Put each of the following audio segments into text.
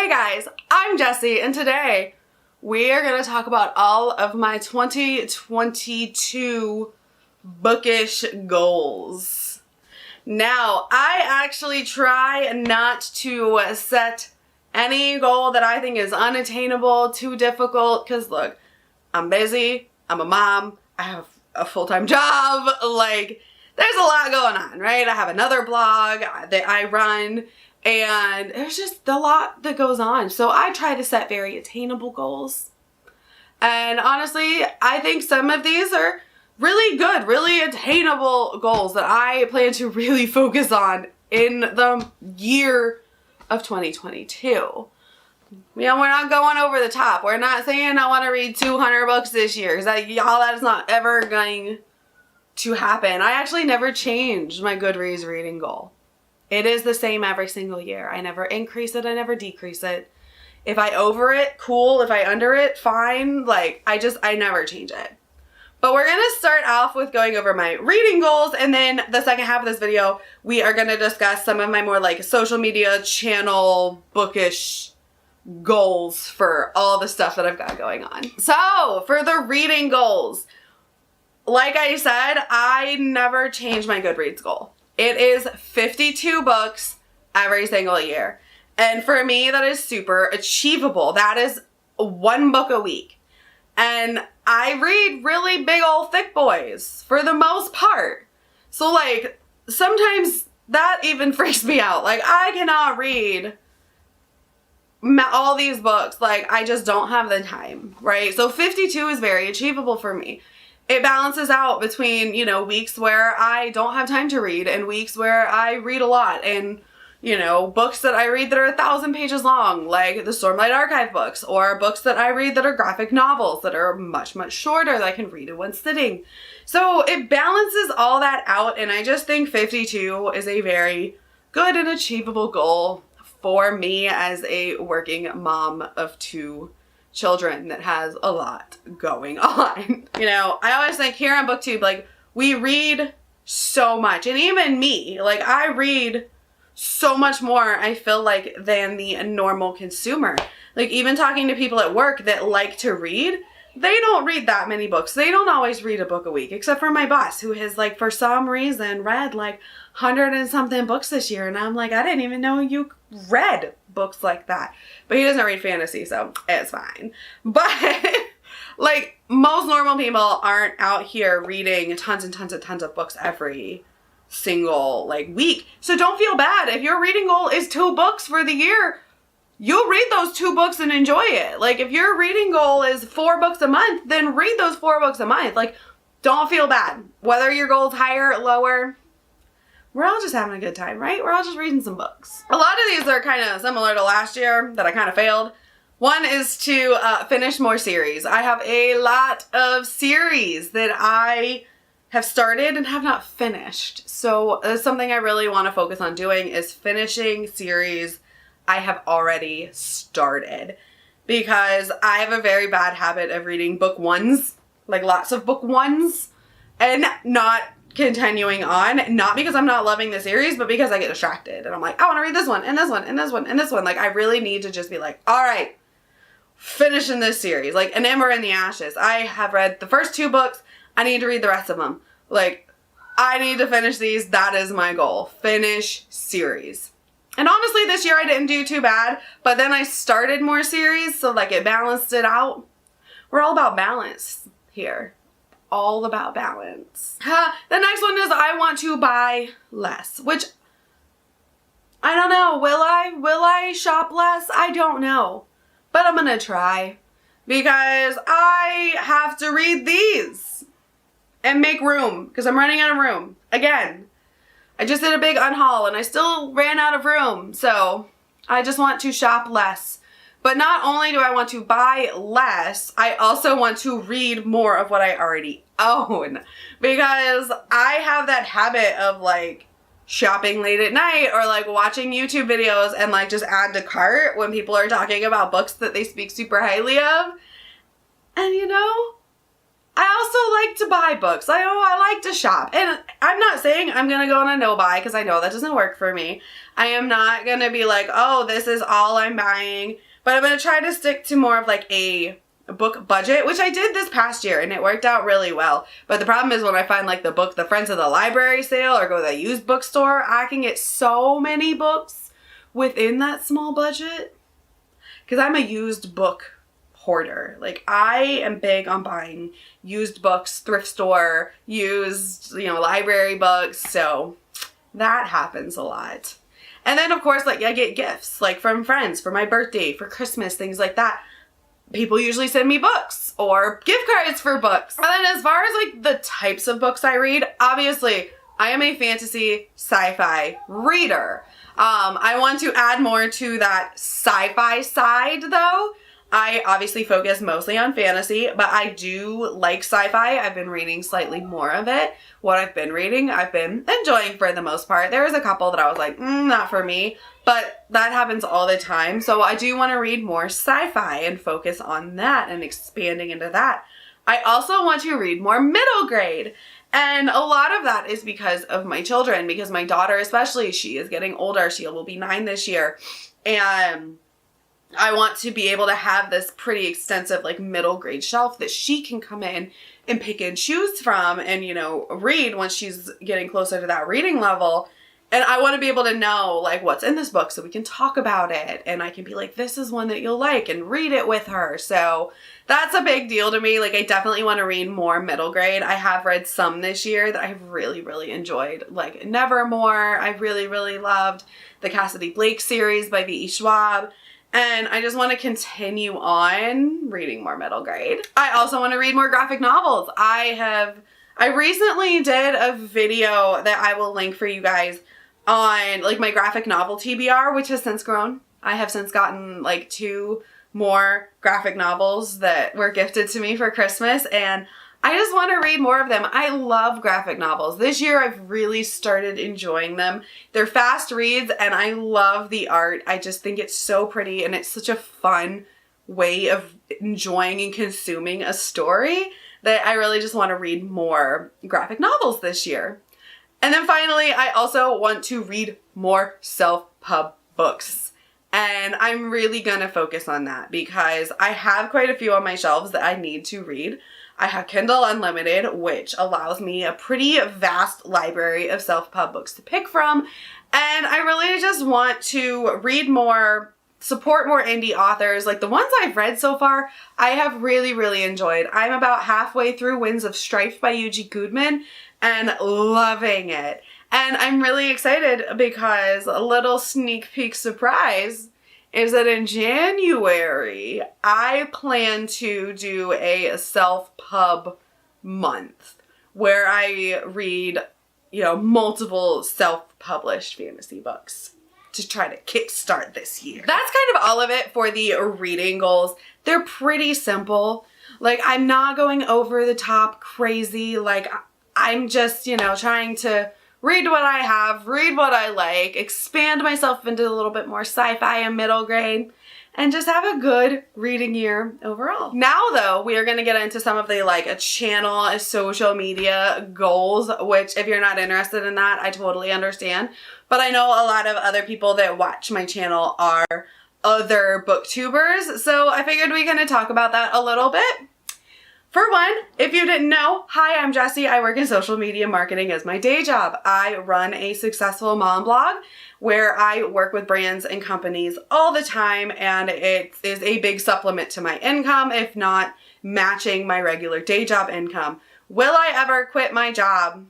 Hey guys, I'm Jessie, and today we are going to talk about all of my 2022 bookish goals. Now, I actually try not to set any goal that I think is unattainable, too difficult, because look, I'm busy, I'm a mom, I have a full-time job, like, there's a lot going on, right? I have another blog that I run, and there's just a lot that goes on. So I try to set very attainable goals. And honestly, I think some of these are really good, really attainable goals that I plan to really focus on in the year of 2022. You know, we're not going over the top. We're not saying I want to read 200 books this year, because that is not ever going to happen. I actually never changed my Goodreads reading goal. It is the same every single year. I never increase it, I never decrease it. If I over it, cool. If I under it, fine. Like, I never change it. But we're gonna start off with going over my reading goals, and then the second half of this video, we are gonna discuss some of my more like social media channel bookish goals for all the stuff that I've got going on. So, for the reading goals, like I said, I never change my Goodreads goal. It is 52 books every single year. And for me, that is super achievable. That is one book a week. And I read really big old thick boys for the most part. So like, sometimes that even freaks me out. Like, I cannot read all these books. Like, I just don't have the time, right? So 52 is very achievable for me. It balances out between, you know, weeks where I don't have time to read and weeks where I read a lot, and, you know, books that I read that are 1,000 pages long, like the Stormlight Archive books, or books that I read that are graphic novels that are much, much shorter that I can read in one sitting. So it balances all that out, and I just think 52 is a very good and achievable goal for me as a working mom of two children that has a lot going on. You know, I always think here on BookTube, like, we read so much, and even me, like, I read so much more, I feel like, than the normal consumer. Like, even talking to people at work that like to read, they don't read that many books. They don't always read a book a week, except for my boss, who has, like, for some reason read like 100 and something books this year, and I'm like, I didn't even know you read books like that. But he doesn't read fantasy, so it's fine. But like, most normal people aren't out here reading tons and tons and tons of books every single like week. So don't feel bad if your reading goal is 2 books for the year. You'll read those 2 books and enjoy it. Like, if your reading goal is 4 books a month, then read those 4 books a month. Like, don't feel bad. Whether your goal is higher or lower, we're all just having a good time, right? We're all just reading some books. A lot of these are kind of similar to last year that I kind of failed. One is to finish more series. I have a lot of series that I have started and have not finished. So something I really want to focus on doing is finishing series I have already started. Because I have a very bad habit of reading book ones, like lots of book ones, and not continuing on, not because I'm not loving the series, but because I get distracted and I'm like, I want to read this one and this one and this one and this one. Like, I really need to just be like, all right, finishing this series. Like, An Ember in the Ashes, I have read the first 2 books. I need to read the rest of them. Like, I need to finish these. That is my goal. Finish series. And honestly, this year I didn't do too bad, but then I started more series, so like it balanced it out. We're all about balance here. All about balance. The next one is I want to buy less, which I don't know. Will I shop less? I don't know, but I'm gonna try, because I have to read these and make room, because I'm running out of room again. I just did a big unhaul and I still ran out of room, so I just want to shop less. But not only do I want to buy less, I also want to read more of what I already own, because I have that habit of like shopping late at night or like watching YouTube videos and like just add to cart when people are talking about books that they speak super highly of. And you know, I also like to buy books. I like to shop. And I'm not saying I'm going to go on a no buy because I know that doesn't work for me. I am not going to be like, oh, this is all I'm buying. But I'm going to try to stick to more of like a book budget, which I did this past year and it worked out really well. But the problem is when I find like the Friends of the Library sale or go to the used bookstore, I can get so many books within that small budget. Because I'm a used book hoarder. Like, I am big on buying used books, thrift store, used, library books. So that happens a lot. And then of course, like, I get gifts, like from friends for my birthday, for Christmas, things like that. People usually send me books or gift cards for books. And then as far as like the types of books I read, obviously I am a fantasy sci-fi reader. I want to add more to that sci-fi side though. I obviously focus mostly on fantasy, but I do like sci-fi. I've been reading slightly more of it. What I've been reading, I've been enjoying for the most part. There was a couple that I was like, not for me, but that happens all the time. So I do want to read more sci-fi and focus on that and expanding into that. I also want to read more middle grade. And a lot of that is because of my children, because my daughter especially, she is getting older. She will be 9 this year. And I want to be able to have this pretty extensive like middle grade shelf that she can come in and pick and choose from and, read once she's getting closer to that reading level. And I want to be able to know like what's in this book so we can talk about it. And I can be like, this is one that you'll like and read it with her. So that's a big deal to me. Like, I definitely want to read more middle grade. I have read some this year that I've really, really enjoyed. Like Nevermore, I really, really loved. The Cassidy Blake series by V.E. Schwab. And I just want to continue on reading more middle grade. I also want to read more graphic novels. I recently did a video that I will link for you guys on like my graphic novel TBR, which has since grown. I have since gotten like 2 more graphic novels that were gifted to me for Christmas, and I just want to read more of them. I love graphic novels. This year I've really started enjoying them. They're fast reads and I love the art. I just think it's so pretty and it's such a fun way of enjoying and consuming a story that I really just want to read more graphic novels this year. And then finally, I also want to read more self-pub books. And I'm really going to focus on that because I have quite a few on my shelves that I need to read. I have Kindle Unlimited, which allows me a pretty vast library of self-pub books to pick from. And I really just want to read more, support more indie authors. Like the ones I've read so far, I have really, really enjoyed. I'm about halfway through Winds of Strife by Yuji Goodman and loving it. And I'm really excited because a little sneak peek surprise is that in January, I plan to do a self-pub month where I read, multiple self-published fantasy books to try to kickstart this year. That's kind of all of it for the reading goals. They're pretty simple. Like, I'm not going over the top crazy. Like, I'm just, trying to read what I have, read what I like, expand myself into a little bit more sci-fi and middle grade, and just have a good reading year overall. Now though, we are going to get into some of the channel, social media goals, which if you're not interested in that, I totally understand. But I know a lot of other people that watch my channel are other booktubers, so I figured we kind of talk about that a little bit. For one, if you didn't know, hi, I'm Jessie. I work in social media marketing as my day job. I run a successful mom blog where I work with brands and companies all the time, and it is a big supplement to my income, if not matching my regular day job income. Will I ever quit my job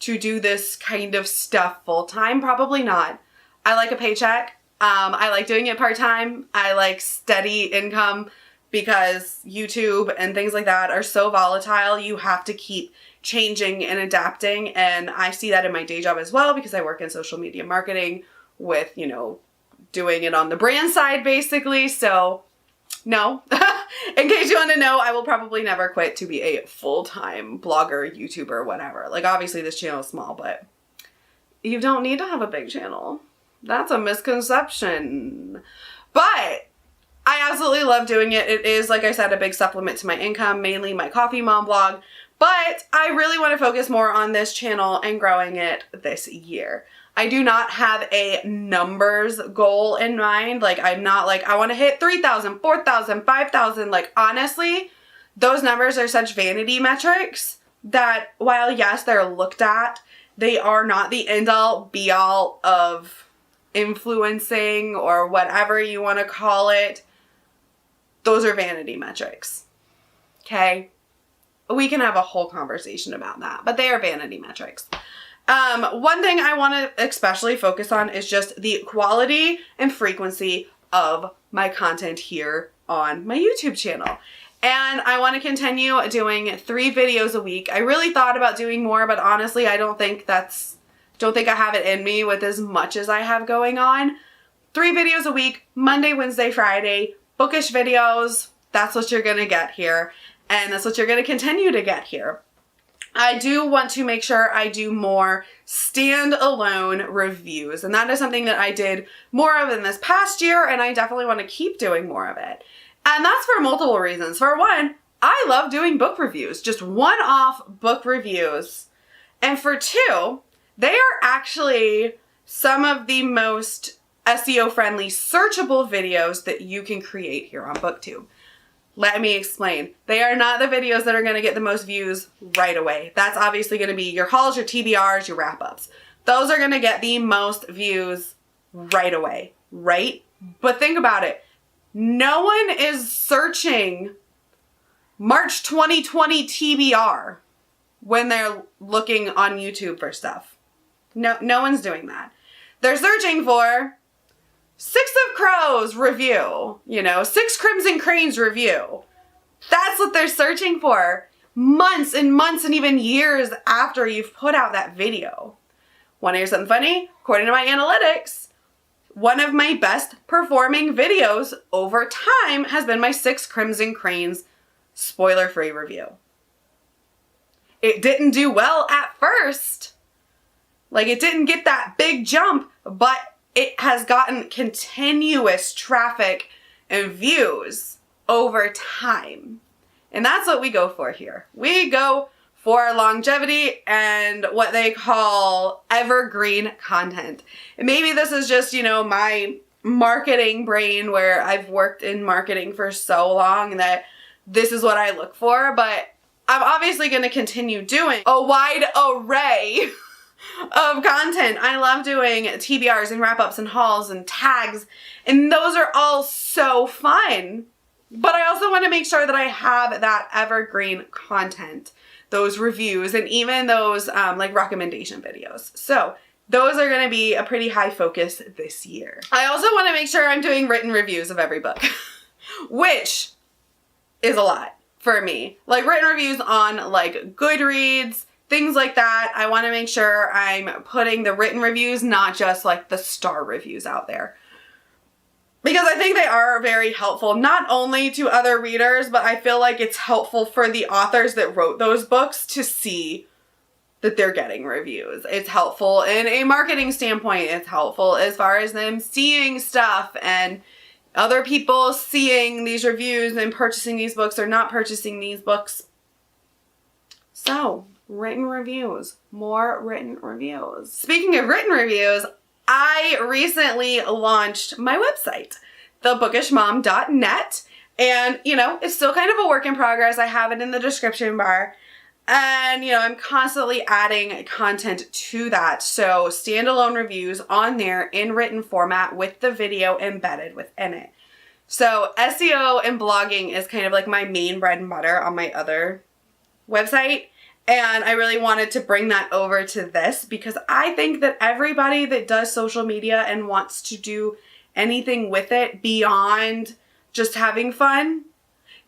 to do this kind of stuff full time? Probably not. I like a paycheck. I like doing it part-time. I like steady income, because YouTube and things like that are so volatile. You have to keep changing and adapting. And I see that in my day job as well because I work in social media marketing with, doing it on the brand side basically. So no, in case you want to know, I will probably never quit to be a full-time blogger, YouTuber, whatever. Like obviously this channel is small, but you don't need to have a big channel. That's a misconception. But I absolutely love doing it. It is, like I said, a big supplement to my income, mainly my Coffee Mom blog, but I really want to focus more on this channel and growing it this year. I do not have a numbers goal in mind. Like, I'm not like, I want to hit 3,000, 4,000, 5,000. Like, honestly, those numbers are such vanity metrics that while, yes, they're looked at, they are not the end all be all of influencing or whatever you want to call it. Those are vanity metrics. Okay? We can have a whole conversation about that, but they are vanity metrics. One thing I want to especially focus on is just the quality and frequency of my content here on my YouTube channel. And I want to continue doing 3 videos a week. I really thought about doing more, but honestly, I don't think I have it in me with as much as I have going on. 3 videos a week, Monday, Wednesday, Friday, bookish videos. That's what you're going to get here. And that's what you're going to continue to get here. I do want to make sure I do more standalone reviews. And that is something that I did more of in this past year. And I definitely want to keep doing more of it. And that's for multiple reasons. For one, I love doing book reviews, just one-off book reviews. And for 2, they are actually some of the most SEO-friendly searchable videos that you can create here on BookTube. Let me explain. They are not the videos that are going to get the most views right away. That's obviously going to be your hauls, your TBRs, your wrap-ups. Those are going to get the most views right away, right? But think about it. No one is searching March 2020 TBR when they're looking on YouTube for stuff. No one's doing that. They're searching for 6 of Crows review, 6 Crimson Cranes review. That's what they're searching for months and months and even years after you've put out that video. Want to hear something funny? According to my analytics, one of my best performing videos over time has been my 6 Crimson Cranes spoiler-free review. It didn't do well at first. Like, it didn't get that big jump, but it has gotten continuous traffic and views over time. And that's what we go for here. We go for longevity and what they call evergreen content. And maybe this is just, my marketing brain where I've worked in marketing for so long that this is what I look for, but I'm obviously going to continue doing a wide array of content. I love doing TBRs and wrap-ups and hauls and tags, and those are all so fun. But I also want to make sure that I have that evergreen content, those reviews, and even those like recommendation videos. So those are going to be a pretty high focus this year. I also want to make sure I'm doing written reviews of every book, which is a lot for me. Like written reviews on like Goodreads, things like that. I want to make sure I'm putting the written reviews, not just like the star reviews out there. Because I think they are very helpful, not only to other readers, but I feel like it's helpful for the authors that wrote those books to see that they're getting reviews. It's helpful in a marketing standpoint. It's helpful as far as them seeing stuff and other people seeing these reviews and purchasing these books or not purchasing these books. So, written reviews. More written reviews. Speaking of written reviews, I recently launched my website, thebookishmom.net, and, it's still kind of a work in progress. I have it in the description bar, and, I'm constantly adding content to that, so standalone reviews on there in written format with the video embedded within it. So SEO and blogging is kind of like my main bread and butter on my other website. And I really wanted to bring that over to this because I think that everybody that does social media and wants to do anything with it beyond just having fun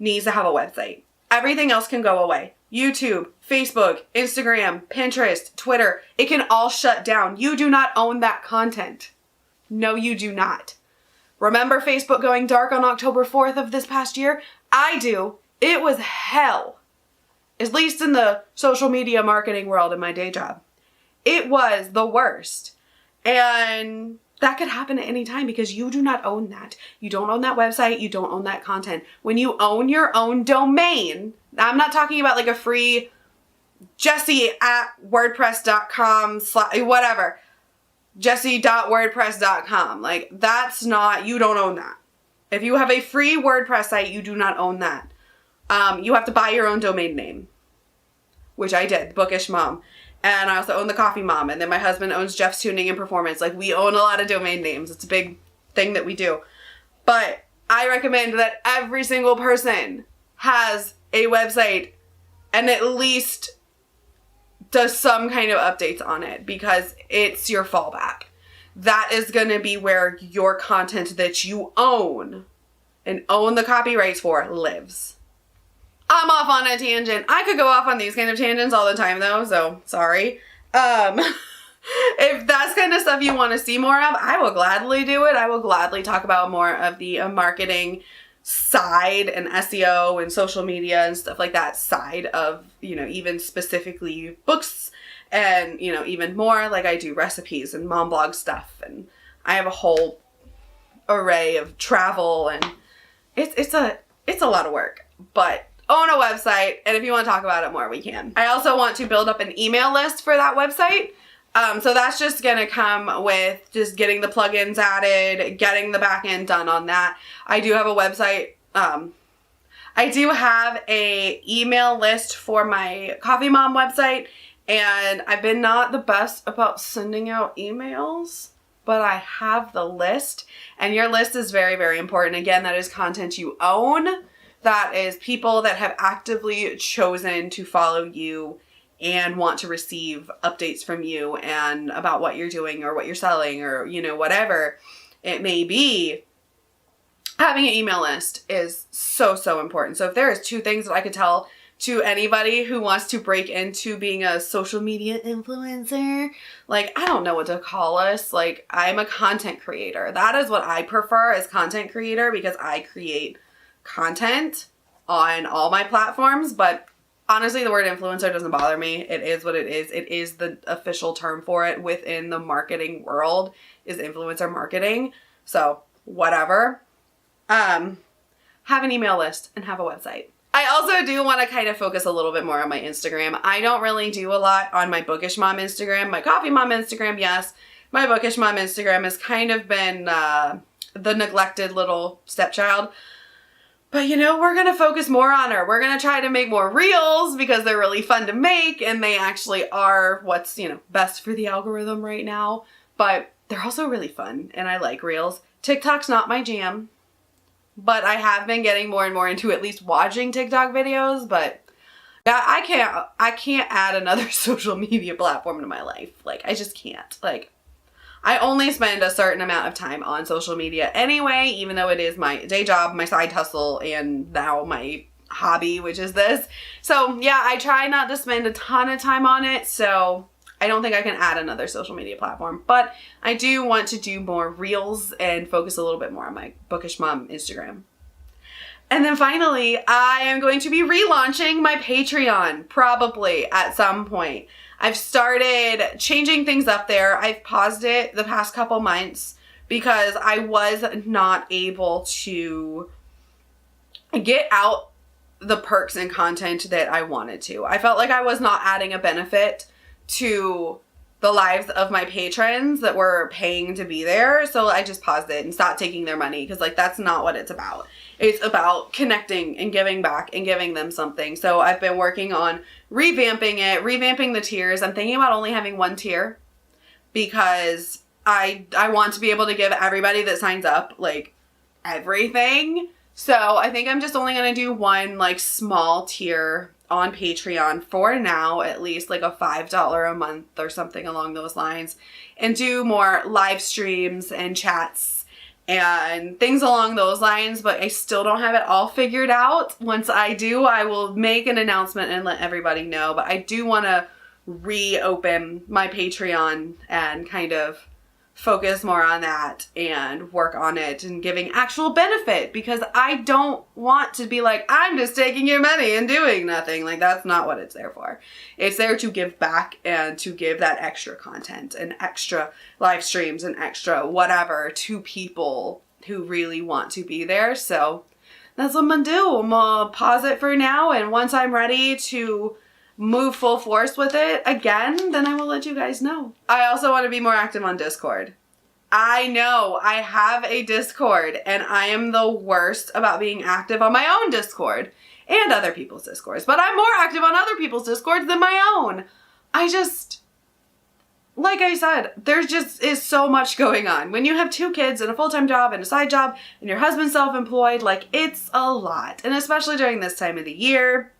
needs to have a website. Everything else can go away. YouTube, Facebook, Instagram, Pinterest, Twitter, it can all shut down. You do not own that content. No, you do not. Remember Facebook going dark on October 4th of this past year? I do. It was hell. At least in the social media marketing world in my day job. It was the worst. And that could happen at any time because you do not own that. You don't own that website. You don't own that content. When you own your own domain, I'm not talking about like a free Jessie@wordpress.com whatever. Jessie.wordpress.com. Like that's not, you don't own that. If you have a free WordPress site, you do not own that. You have to buy your own domain name, which I did, Bookish Mom. And I also own the Coffee Mom. And then my husband owns Jeff's Tuning and Performance. Like we own a lot of domain names. It's a big thing that we do. But I recommend that every single person has a website and at least does some kind of updates on it because it's your fallback. That is going to be where your content that you own and own the copyrights for lives. I'm off on a tangent. I could go off on these kind of tangents all the time though, so sorry. If that's kind of stuff you want to see more of, I will gladly do it. I will gladly talk about more of the marketing side and SEO and social media and stuff like that side of, you know, even specifically books and, you know, even more like I do recipes and mom blog stuff. And I have a whole array of travel and it's a lot of work, but own a website. And if you want to talk about it more, we can. I also want to build up an email list for that website. So that's just going to come with just getting the plugins added, getting the back end done on that. I do have a website. I do have a email list for my Coffee Mom website, and I've been not the best about sending out emails, but I have the list, and your list is very, very important. Again, that is content you own. That is people that have actively chosen to follow you and want to receive updates from you and about what you're doing or what you're selling or, you know, whatever it may be. Having an email list is so, so important. So if there is two things that I could tell to anybody who wants to break into being a social media influencer, like, I don't know what to call us. Like, I'm a content creator. That is what I prefer as content creator because I create content on all my platforms, but honestly, the word influencer doesn't bother me. It is what it is. It is the official term for it within the marketing world is influencer marketing. So whatever. Have an email list and have a website. I also do want to kind of focus a little bit more on my Instagram. I don't really do a lot on my Bookish Mom Instagram. My Coffee Mom Instagram, yes. My Bookish Mom Instagram has kind of been the neglected little stepchild. But, you know, we're going to focus more on her. We're going to try to make more reels because they're really fun to make and they actually are what's, you know, best for the algorithm right now. But they're also really fun and I like reels. TikTok's not my jam, but I have been getting more and more into at least watching TikTok videos. But yeah, I can't add another social media platform to my life. Like, I just can't. Like, I only spend a certain amount of time on social media anyway, even though it is my day job, my side hustle, and now my hobby, which is this. So yeah, I try not to spend a ton of time on it, so I don't think I can add another social media platform. But I do want to do more reels and focus a little bit more on my Bookish Mom Instagram. And then finally, I am going to be relaunching my Patreon, probably at some point. I've started changing things up there. I've paused it the past couple months because I was not able to get out the perks and content that I wanted to. I felt like I was not adding a benefit to the lives of my patrons that were paying to be there. So I just paused it and stopped taking their money because, like, that's not what it's about. It's about connecting and giving back and giving them something. So I've been working on revamping it, revamping the tiers. I'm thinking about only having one tier because I want to be able to give everybody that signs up, like, everything. So I think I'm just only going to do one, like, small tier on Patreon for now, at least like a $5 a month or something along those lines, and do more live streams and chats and things along those lines. But I still don't have it all figured out. Once I do, I will make an announcement and let everybody know. But I do want to reopen my Patreon and kind of focus more on that and work on it and giving actual benefit, because I don't want to be like, I'm just taking your money and doing nothing. Like, that's not what it's there for. It's there to give back and to give that extra content and extra live streams and extra whatever to people who really want to be there. So that's what I'm gonna do. I'm gonna pause it for now, and once I'm ready to move full force with it again, then I will let you guys know. I also want to be more active on Discord. I know I have a Discord and I am the worst about being active on my own Discord and other people's Discords, but I'm more active on other people's Discords than my own. Like I said, there just is so much going on. When you have 2 kids and a full-time job and a side job and your husband's self-employed, like, it's a lot. And especially during this time of the year,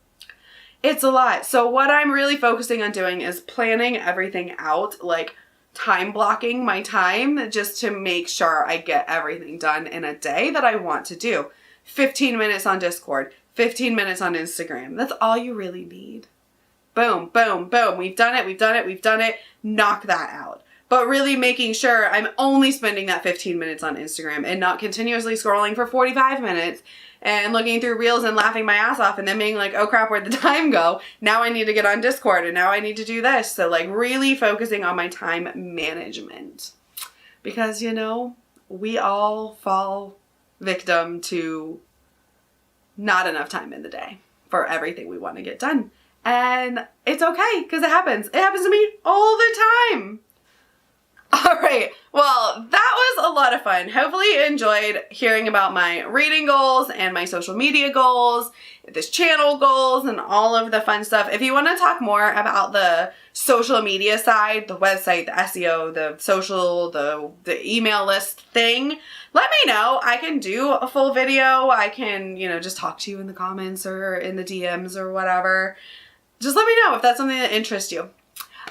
it's a lot. So what I'm really focusing on doing is planning everything out, like time blocking my time just to make sure I get everything done in a day that I want to do. 15 minutes on Discord, 15 minutes on Instagram. That's all you really need. Boom, boom, boom. We've done it. Knock that out. But really making sure I'm only spending that 15 minutes on Instagram and not continuously scrolling for 45 minutes and looking through reels and laughing my ass off and then being like, oh crap, where'd the time go? Now I need to get on Discord and now I need to do this. So like really focusing on my time management, because, you know, we all fall victim to not enough time in the day for everything we want to get done. And it's okay, because it happens. It happens to me all the time. All right, well, that was a lot of fun. Hopefully you enjoyed hearing about my reading goals and my social media goals, this channel goals, and all of the fun stuff. If you want to talk more about the social media side, the website, the SEO, the social, the email list thing, let me know. I can do a full video. I can, you know, just talk to you in the comments or in the DMs or whatever. Just let me know if that's something that interests you.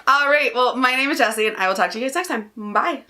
All right, well, my name is Jessie, and I will talk to you guys next time. Bye.